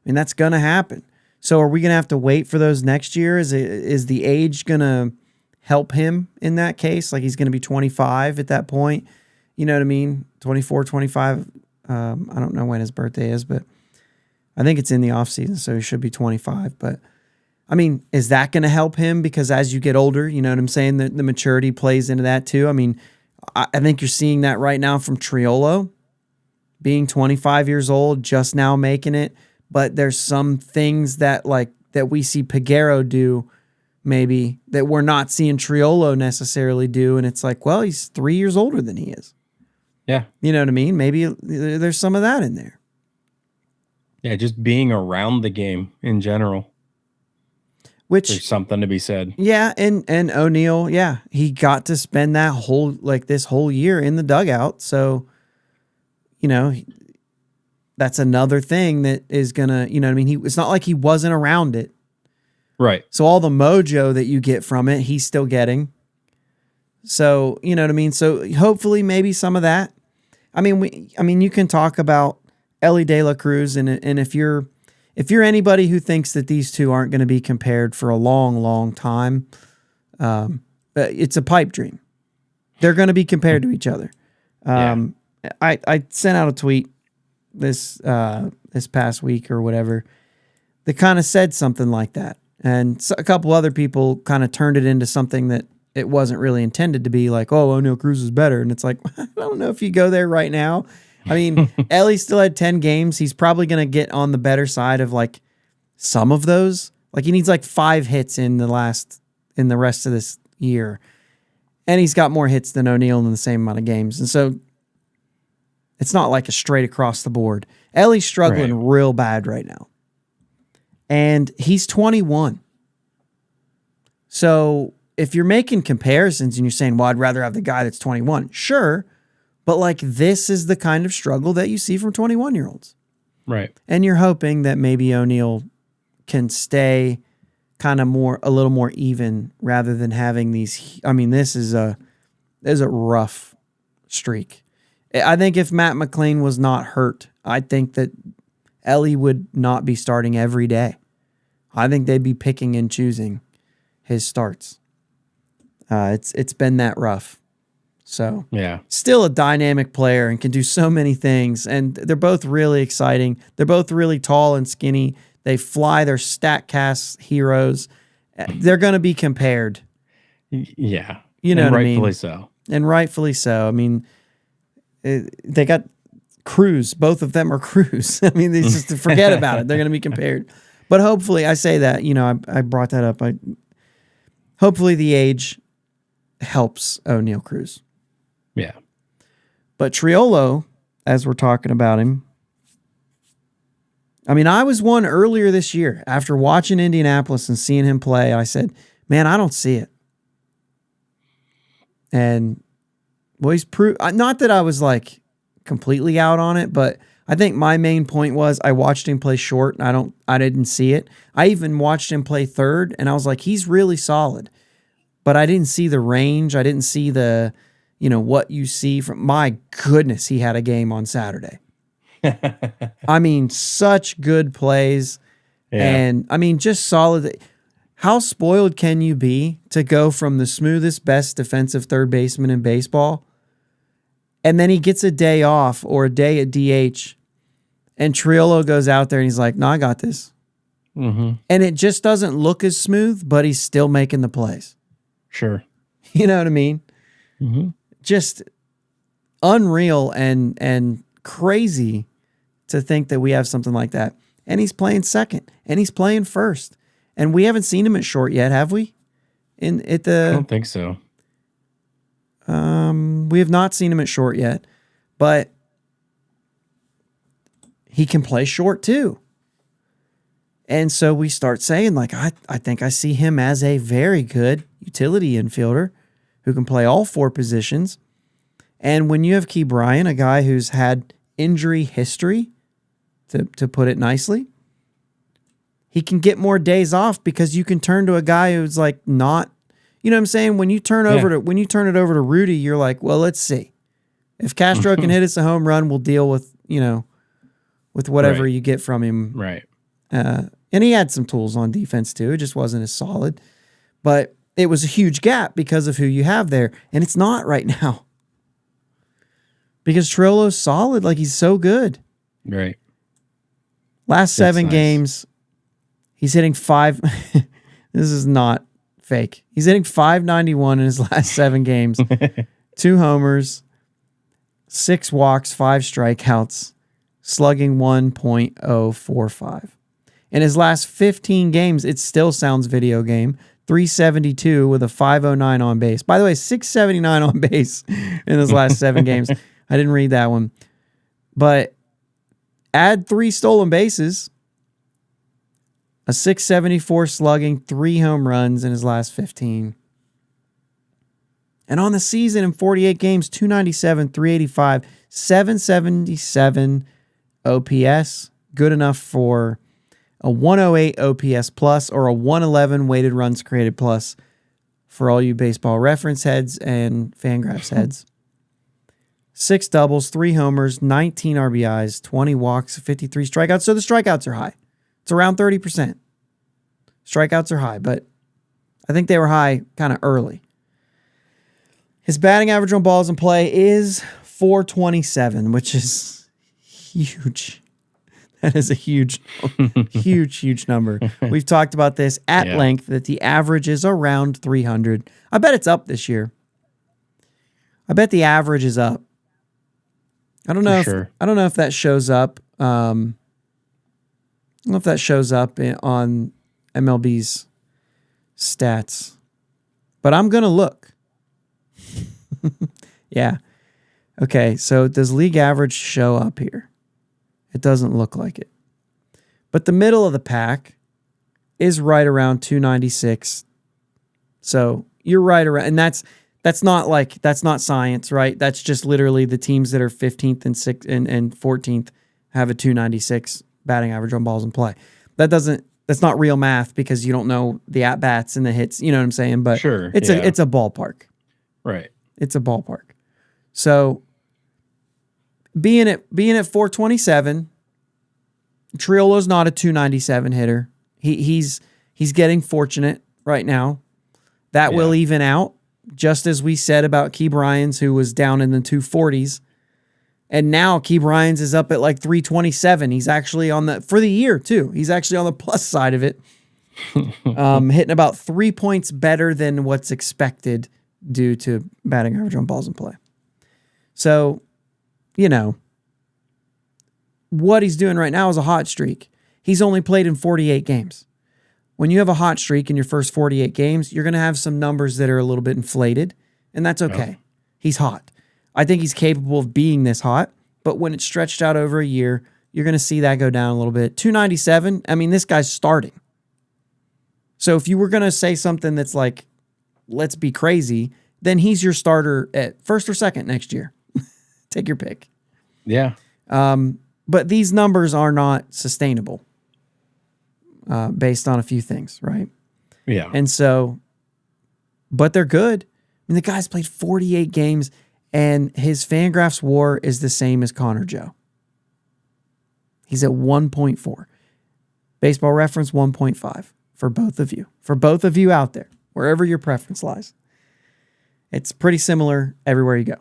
A: mean, that's going to happen. So are we going to have to wait for those next year? Is the age going to help him in that case? Like he's going to be 25 at that point. You know what I mean? 24, 25. I don't know when his birthday is, but I think it's in the off season, so he should be 25. But I mean, is that going to help him? Because as you get older, you know what I'm saying? The maturity plays into that too. I mean, I think you're seeing that right now from Triolo being 25 years old, just now making it. But there's some things that we see Peguero do maybe that we're not seeing Triolo necessarily do. And it's like, well, he's 3 years older than he is.
B: Yeah.
A: You know what I mean? Maybe there's some of that in there.
B: Yeah, just being around the game in general.
A: Which
B: there's something to be said.
A: Yeah, and O'Neal, yeah, he got to spend that this whole year in the dugout. So, you know, that's another thing that is gonna, you know what I mean? It's not like he wasn't around it.
B: Right.
A: So all the mojo that you get from it, he's still getting. So, you know what I mean? So hopefully maybe some of that. I mean, you can talk about Ellie De La Cruz and if you're anybody who thinks that these two aren't going to be compared for a long, long time, it's a pipe dream. They're going to be compared to each other. I sent out a tweet this past week or whatever that kind of said something like that. And so a couple other people kind of turned it into something that it wasn't really intended to be, like, oh, O'Neal Cruz is better. And it's like, I don't know if you go there right now. I mean, Ellie still had 10 games. He's probably going to get on the better side of like some of those. Like he needs like 5 hits in the rest of this year. And he's got more hits than O'Neal in the same amount of games. And so it's not like a straight across the board. Ellie's struggling real bad right now. And he's 21. So if you're making comparisons and you're saying, well, I'd rather have the guy that's 21, sure. But like this is the kind of struggle that you see from 21-year-olds.
B: Right.
A: And you're hoping that maybe O'Neal can stay kind of a little more even rather than having these. I mean, this is a rough streak. I think if Matt McLean was not hurt, I think that Ellie would not be starting every day. I think they'd be picking and choosing his starts. It's been that rough. So
B: yeah,
A: still a dynamic player and can do so many things. And they're both really exciting. They're both really tall and skinny. They fly. They're StatCast heroes. They're going to be compared.
B: Yeah.
A: You know what I mean?
B: Rightfully so.
A: And rightfully so. I mean, they got Cruz. Both of them are Cruz. I mean, they just forget about it. They're going to be compared. But hopefully, I say that, you know, I brought that up. Hopefully the age helps O'Neal Cruz.
B: Yeah.
A: But Triolo, as we're talking about him, I mean, I was one earlier this year after watching Indianapolis and seeing him play. I said, man, I don't see it. And well, he's proved, not that I was like completely out on it, but I think my main point was I watched him play short and I didn't see it. I even watched him play third and I was like, he's really solid, but I didn't see the range. I didn't see the, you know, what you see from, my goodness, he had a game on Saturday. I mean, such good plays. Yeah. And I mean, just solid. How spoiled can you be to go from the smoothest, best defensive third baseman in baseball, and then he gets a day off or a day at DH, and Triolo goes out there and he's like, no, I got this.
B: Mm-hmm.
A: And it just doesn't look as smooth, but he's still making the plays.
B: Sure.
A: You know what I mean?
B: Mm-hmm.
A: Just unreal and crazy to think that we have something like that. And he's playing second and he's playing first. And we haven't seen him at short yet, have we? I
B: don't think so.
A: We have not seen him at short yet, but he can play short too. And so we start saying, like, I think I see him as a very good utility infielder who can play all four positions. And when you have Key Bryant, a guy who's had injury history, to put it nicely, he can get more days off because you can turn to a guy who's like not, you know what I'm saying? When you turn it over to Rudy, you're like, well, let's see. If Castro can hit us a home run, we'll deal with, with whatever you get from him.
B: Right.
A: And he had some tools on defense too. It just wasn't as solid. But it was a huge gap because of who you have there. And it's not right now. Because Triolo's solid. Like, he's so good.
B: Right.
A: Last 7 games, he's hitting 5. This is not fake. He's hitting 591 in his last 7 games. 2 homers, 6 walks, 5 strikeouts, slugging 1.045. In his last 15 games, it still sounds video game. 372 with a 509 on base. By the way, 679 on base in his last 7 games. I didn't read that one. But add 3 stolen bases, a 674 slugging, 3 home runs in his last 15. And on the season in 48 games, 297, 385, 777 OPS. Good enough for a 108 OPS plus or a 111 weighted runs created plus for all you baseball reference heads and Fangraphs heads. 6 doubles, 3 homers, 19 RBIs, 20 walks, 53 strikeouts. So the strikeouts are high. It's around 30%. Strikeouts are high, but I think they were high kind of early. His batting average on balls in play is .427, which is huge. That is a huge, huge number. We've talked about this at length, that the average is around 300. I bet it's up this year. I bet the average is up. I don't know. I don't know if that shows up. I don't know if that shows up on MLB's stats, but I'm gonna look. Yeah. Okay. So does league average show up here? It doesn't look like it. But the middle of the pack is right around 296. So you're right around, and that's not science, right? That's just literally the teams that are 15th and 6th and 14th have a 296 batting average on balls in play. That's not real math because you don't know the at bats and the hits. You know what I'm saying? But it's a ballpark,
B: right?
A: It's a ballpark. So being at 427, Triolo's not a 297 hitter. He's getting fortunate right now. That will even out, just as we said about Key Bryant's, who was down in the 240s. And now Key Bryant's is up at like 327. He's actually for the year too. He's actually on the plus side of it. Hitting about 3 points better than what's expected due to batting average on balls in play. So, what he's doing right now is a hot streak. He's only played in 48 games. When you have a hot streak in your first 48 games, you're going to have some numbers that are a little bit inflated, and that's okay. Yep. He's hot. I think he's capable of being this hot, but when it's stretched out over a year, you're going to see that go down a little bit. 297, I mean, this guy's starting. So if you were going to say something that's like, let's be crazy, then he's your starter at first or second next year. Take your pick.
B: Yeah.
A: But these numbers are not sustainable based on a few things, right?
B: Yeah.
A: And so, but they're good. I mean, the guy's played 48 games, and his Fangraphs WAR is the same as Connor Joe. He's at 1.4. Baseball Reference 1.5 for both of you. For both of you out there, wherever your preference lies. It's pretty similar everywhere you go.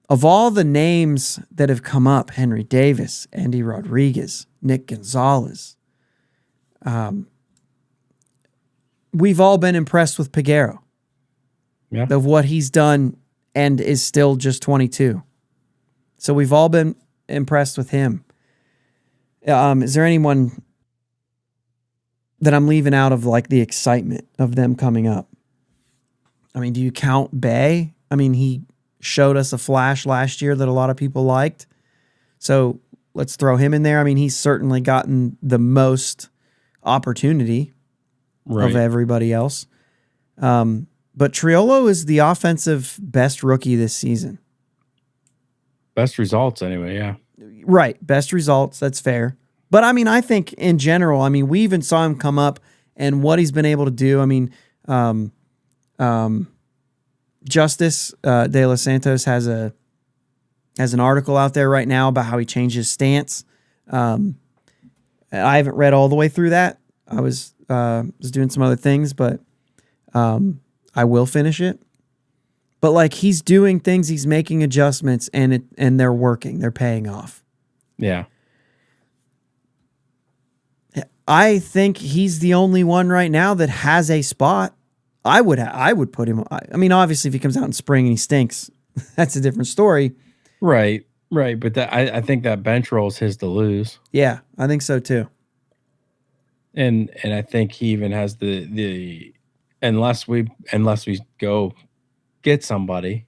A: Of all the names that have come up, Henry Davis, Andy Rodriguez, Nick Gonzalez, we've all been impressed with Peguero.
B: Yeah.
A: Of what he's done and is still just 22. So we've all been impressed with him. Is there anyone that I'm leaving out of like the excitement of them coming up? I mean, do you count Bay? I mean, he showed us a flash last year that a lot of people liked. So let's throw him in there. I mean, he's certainly gotten the most opportunity of everybody else. But Triolo is the offensive best rookie this season.
B: Best results anyway, yeah.
A: Right. Best results. That's fair. But I mean, I think in general, I mean, we even saw him come up and what he's been able to do. I mean, Justice De Los Santos has an article out there right now about how he changed his stance. I haven't read all the way through that. I was doing some other things, but I will finish it. But like he's doing things, he's making adjustments, and they're working. They're paying off.
B: Yeah.
A: I think he's the only one right now that has a spot. I would put him. I mean, obviously, if he comes out in spring and he stinks, that's a different story.
B: Right. But I think that bench role is his to lose.
A: Yeah, I think so too.
B: And I think he even has the unless we go get somebody,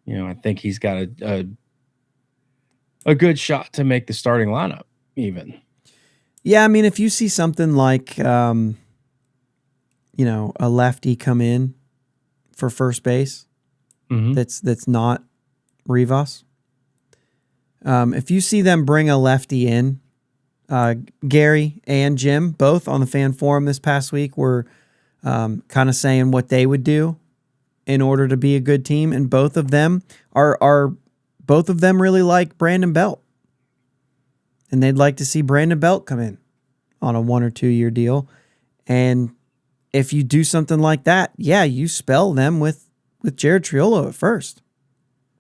B: I think he's got a good shot to make the starting lineup even.
A: Yeah, I mean, if you see something like, a lefty come in for first base, that's not Rivas. If you see them bring a lefty in, Gary and Jim, both on the fan forum this past week, were kind of saying what they would do in order to be a good team, and both of them really like Brandon Belt. And they'd like to see Brandon Belt come in on a 1 or 2 year deal. And if you do something like that, yeah, you spell them with Jared Triolo at first.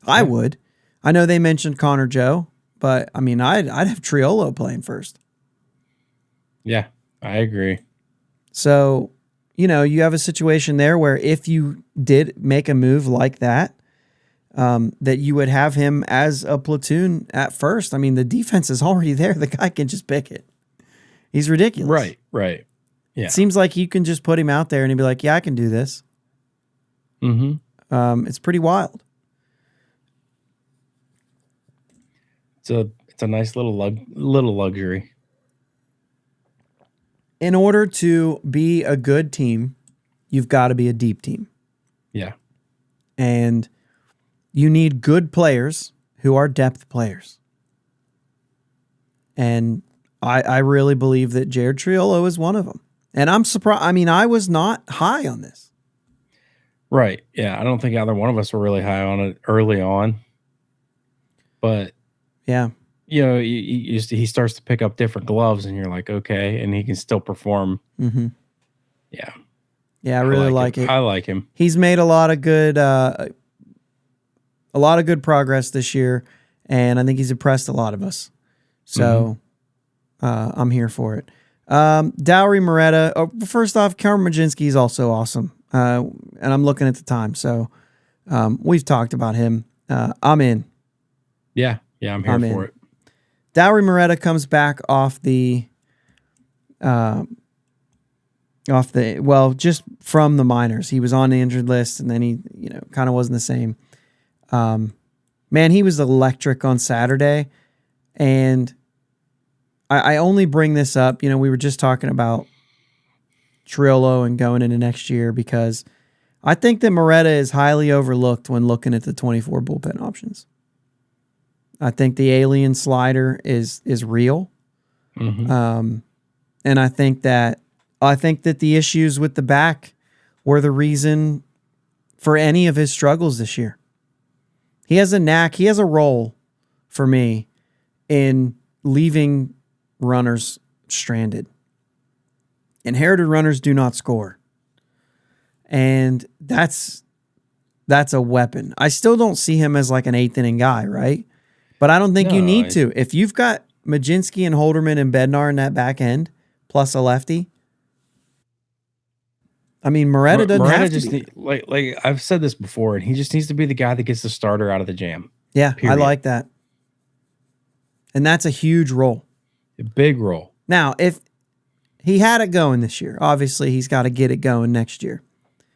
A: I would. I know they mentioned Connor Joe, but I mean, I'd have Triolo playing first.
B: Yeah, I agree.
A: So, you have a situation there where if you did make a move like that, that you would have him as a platoon at first. I mean, the defense is already there. The guy can just pick it. He's ridiculous.
B: Right. Yeah.
A: It seems like you can just put him out there and he'd be like, yeah, I can do this. It's pretty wild.
B: It's a nice little luxury.
A: In order to be a good team, you've got to be a deep team.
B: Yeah.
A: And you need good players who are depth players. And I really believe that Jared Triolo is one of them. And I'm surprised. I mean, I was not high on this.
B: Right. Yeah. I don't think either one of us were really high on it early on. But,
A: yeah,
B: he starts to pick up different gloves and you're like, okay. And he can still perform.
A: Mm-hmm.
B: Yeah.
A: Yeah, I really like it.
B: I like him.
A: He's made a lot of good progress this year, and I think he's impressed a lot of us. So I'm here for it. Dowry Moretta. Oh, first off, Cameron Majinski is also awesome. And I'm looking at the time. So we've talked about him. I'm in.
B: Yeah, I'm here for it.
A: Dowry Moretta comes back just from the minors. He was on the injured list, and then he, kind of wasn't the same. Man, he was electric on Saturday, and I only bring this up. We were just talking about Triolo and going into next year because I think that Moretta is highly overlooked when looking at the 24 bullpen options. I think the alien slider is real, and I think that the issues with the back were the reason for any of his struggles this year. He has a knack. He has a role for me in leaving runners stranded. Inherited runners do not score. And that's a weapon. I still don't see him as like an eighth inning guy, right? But I don't think you need to. If you've got Majinski and Holderman and Bednar in that back end, plus a lefty, I mean, Moretta doesn't have to be.
B: Like I've said this before, and he just needs to be the guy that gets the starter out of the jam.
A: Yeah, period. I like that. And that's a huge role.
B: A big role.
A: Now, if he had it going this year, obviously he's got to get it going next year.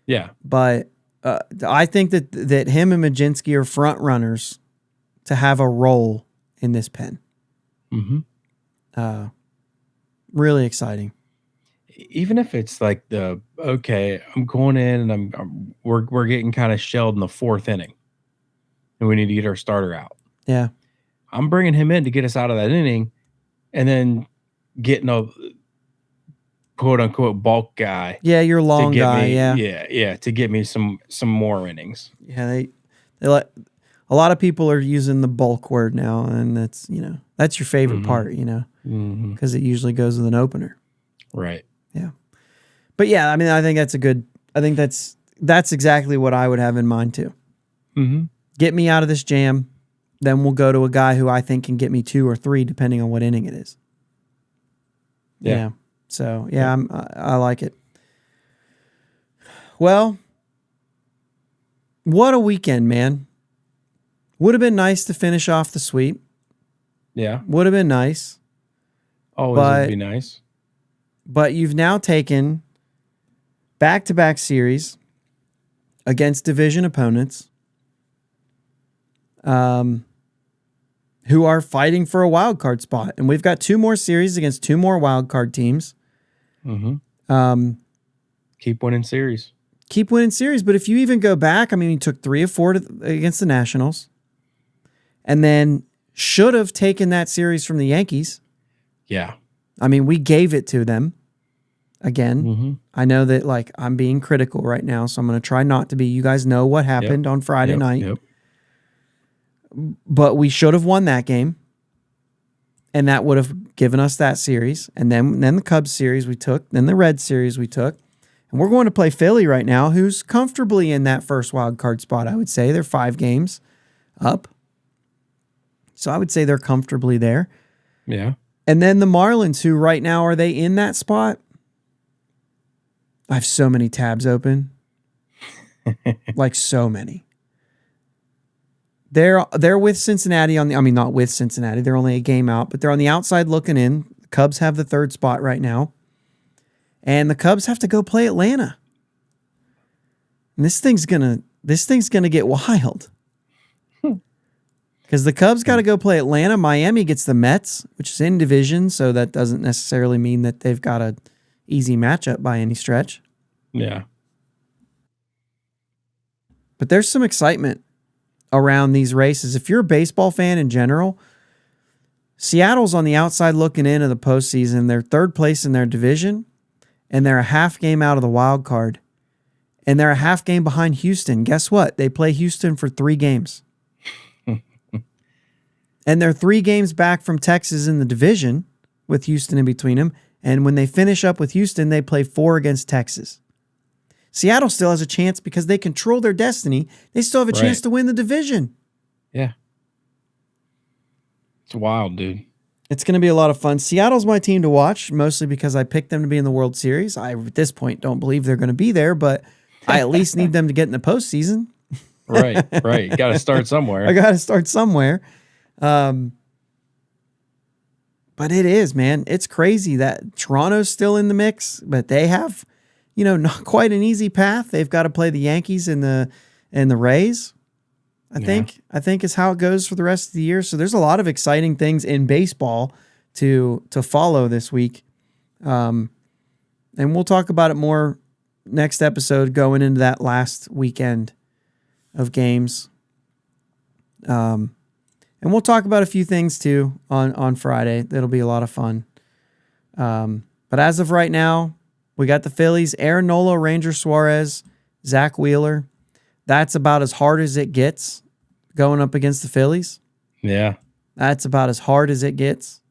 B: Yeah.
A: But I think that him and Majinski are front runners to have a role in this pen. Really exciting.
B: Even if it's like I'm going in and we're getting kind of shelled in the 4th inning, and we need to get our starter out.
A: Yeah.
B: I'm bringing him in to get us out of that inning, and then getting a quote unquote bulk guy.
A: Yeah, your long guy.
B: To get me some more innings.
A: Yeah, they let a lot of people are using the bulk word now, and that's your favorite part, because it usually goes with an opener.
B: Right.
A: Yeah. But yeah, I mean, I think that's exactly what I would have in mind too. Get me out of this jam, then we'll go to a guy who I think can get me 2 or 3, depending on what inning it is. Yeah. So yeah, I like it. Well, what a weekend, man. Would have been nice to finish off the sweep.
B: Yeah.
A: Would have been nice.
B: Always would be nice.
A: But you've now taken back-to-back series against division opponents who are fighting for a wild card spot. And we've got 2 more series against 2 more wild card teams.
B: Keep winning series.
A: But if you even go back, I mean, you took 3 of 4 against the Nationals, and then should have taken that series from the Yankees.
B: Yeah.
A: I mean, we gave it to them again. I know that I'm being critical right now, so I'm going to try not to be. You guys know what happened on Friday night. But we should have won that game, and that would have given us that series. And then the Cubs series we took, then the Red series we took. And we're going to play Philly right now, who's comfortably in that first wild card spot, I would say. They're 5 games up. So I would say they're comfortably there.
B: Yeah.
A: And then the Marlins, who right now, are they in that spot? I have so many tabs open. So many. They're with Cincinnati not with Cincinnati. They're only a game out, but they're on the outside looking in. The Cubs have the 3rd spot right now. And the Cubs have to go play Atlanta. And this thing's gonna get wild. Because the Cubs got to go play Atlanta. Miami gets the Mets, which is in division, so that doesn't necessarily mean that they've got an easy matchup by any stretch.
B: Yeah.
A: But there's some excitement around these races. If you're a baseball fan in general, Seattle's on the outside looking in of the postseason. They're 3rd place in their division, and they're a half game out of the wild card. And they're a half game behind Houston. Guess what? They play Houston for 3 games. And they're 3 games back from Texas in the division with Houston in between them. And when they finish up with Houston, they play 4 against Texas. Seattle still has a chance because they control their destiny. They still have a chance to win the division.
B: Yeah. It's wild, dude.
A: It's going to be a lot of fun. Seattle's my team to watch, mostly because I picked them to be in the World Series. I, at this point, don't believe they're going to be there, but I at least need them to get in the postseason.
B: Right. You got to start somewhere.
A: I got to start somewhere. But it is, man. It's crazy that Toronto's still in the mix, but they have, not quite an easy path. They've got to play the Yankees and the Rays. I think is how it goes for the rest of the year. So there's a lot of exciting things in baseball to follow this week. And we'll talk about it more next episode going into that last weekend of games. And we'll talk about a few things too on Friday. That'll be a lot of fun. But as of right now, we got the Phillies, Aaron Nola, Ranger Suarez, Zach Wheeler. That's about as hard as it gets going up against the Phillies.
B: Yeah.
A: That's about as hard as it gets.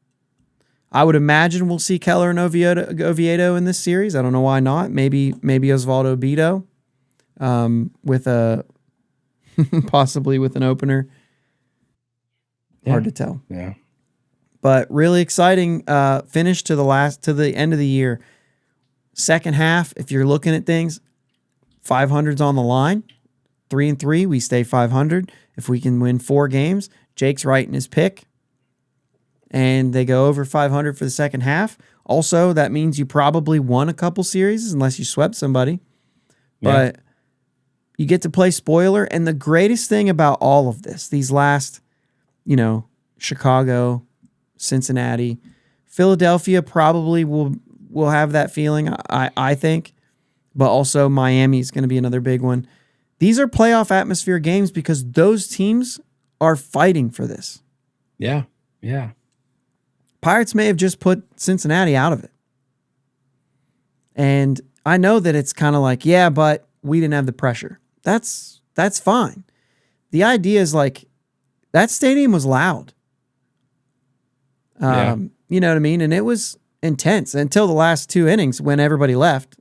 A: I would imagine we'll see Keller and Oviedo in this series. I don't know why not. Maybe Osvaldo Bido with a possibly with an opener. Hard to tell.
B: Yeah.
A: But really exciting finish to the end of the year. Second half, if you're looking at things, 500's on the line. 3-3, we stay 500. If we can win 4 games, Jake's writing his pick. And they go over 500 for the second half. Also, that means you probably won a couple series unless you swept somebody. But you get to play spoiler. And the greatest thing about all of this, these last, Chicago, Cincinnati. Philadelphia probably will have that feeling, I think. But also Miami is going to be another big one. These are playoff atmosphere games because those teams are fighting for this.
B: Yeah. Yeah.
A: Pirates may have just put Cincinnati out of it. And I know that it's kind of like, yeah, but we didn't have the pressure. That's fine. The idea is like that stadium was loud.
B: Yeah.
A: You know what I mean? And it was intense until the last 2 innings when everybody left.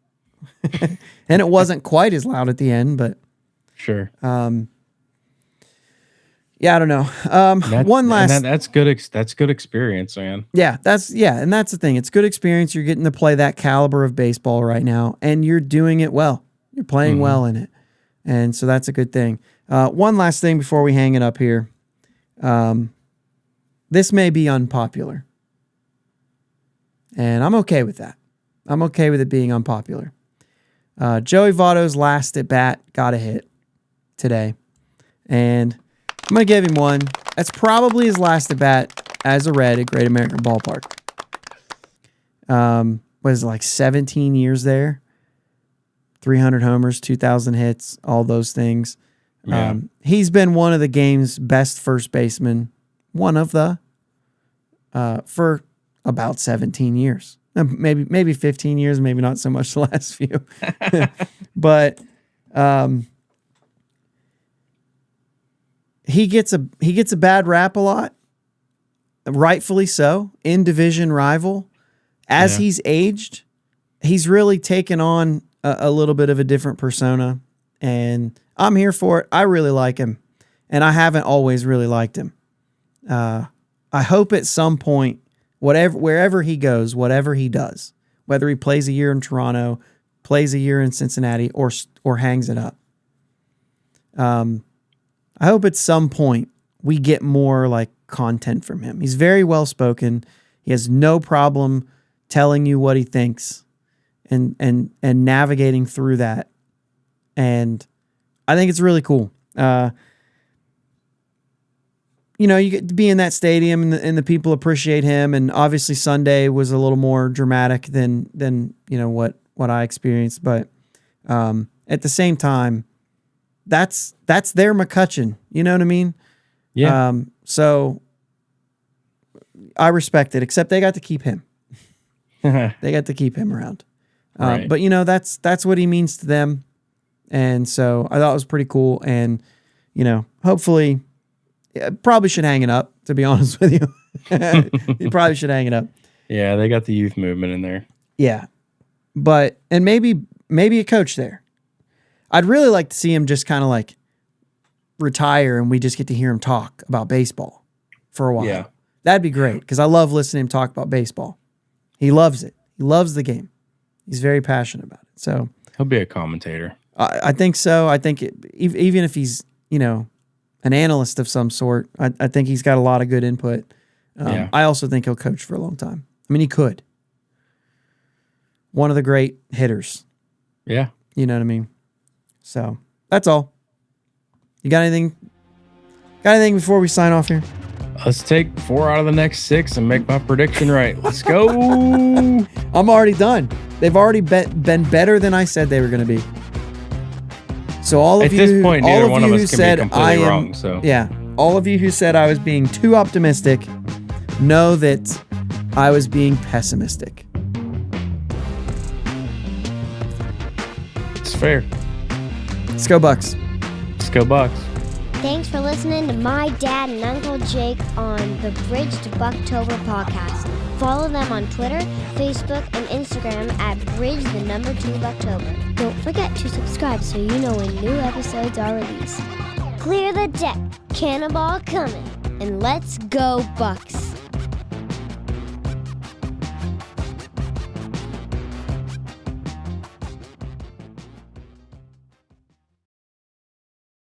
A: And it wasn't quite as loud at the end, but
B: Sure.
A: yeah, I don't know.
B: That's good. That's good experience, man.
A: Yeah, and that's the thing. It's good experience. You're getting to play that caliber of baseball right now, and you're doing it well. You're playing well in it, and so that's a good thing. One last thing before we hang it up here. This may be unpopular, and I'm okay with that. I'm okay with it being unpopular. Joey Votto's last at bat got a hit today, and I'm going to give him one. That's probably his last at bat as a Red at Great American Ballpark. Was it like 17 years there? 300 homers, 2,000 hits, all those things.
B: Yeah.
A: He's been one of the game's best first basemen, for about 17 years. Maybe 15 years, maybe not so much the last few. But he gets a bad rap a lot, rightfully so. In division rival, as he's aged, he's really taken on a little bit of a different persona, and I'm here for it. I really like him, and I haven't always really liked him. I hope at some point, wherever he goes, whatever he does, whether he plays a year in Toronto, plays a year in Cincinnati, or hangs it up. I hope at some point we get more like content from him. He's very well spoken. He has no problem telling you what he thinks and navigating through that. And I think it's really cool. You get to be in that stadium and the people appreciate him. And obviously Sunday was a little more dramatic than what I experienced. But at the same time, that's their McCutchen. You know what I mean?
B: Yeah.
A: So I respect it, except they got to keep him. They got to keep him around.
B: Right.
A: But that's what he means to them. And so I thought it was pretty cool. And, hopefully probably should hang it up, to be honest with you. You probably should hang it up.
B: Yeah. They got the youth movement in there.
A: Yeah. And maybe a coach there. I'd really like to see him just kind of like retire and we just get to hear him talk about baseball for a while.
B: Yeah.
A: That'd be great because I love listening to him talk about baseball. He loves it. He loves the game. He's very passionate about it. So
B: He'll be a commentator.
A: I think so. I think even if he's, an analyst of some sort, I think he's got a lot of good input. I also think he'll coach for a long time. I mean, he could. One of the great hitters.
B: Yeah.
A: You know what I mean? So that's all. You got anything? Before we sign off here?
B: Let's take 4 out of the next 6 and make my prediction right. Let's go.
A: I'm already done. They've already been better than I said they were going to be. So all of you,
B: at this point, neither one of us can be completely
A: am
B: wrong. So
A: yeah, all of you who said I was being too optimistic, know that I was being pessimistic.
B: It's fair.
A: Let's go Bucs.
B: Let's go Bucs.
C: Thanks for listening to my dad and Uncle Jake on the Bridge to Buctober podcast. Follow them on Twitter, Facebook, and Instagram at Bridge2Buctober. Don't forget to subscribe so you know when new episodes are released. Clear the deck, cannonball coming, and let's go Bucs.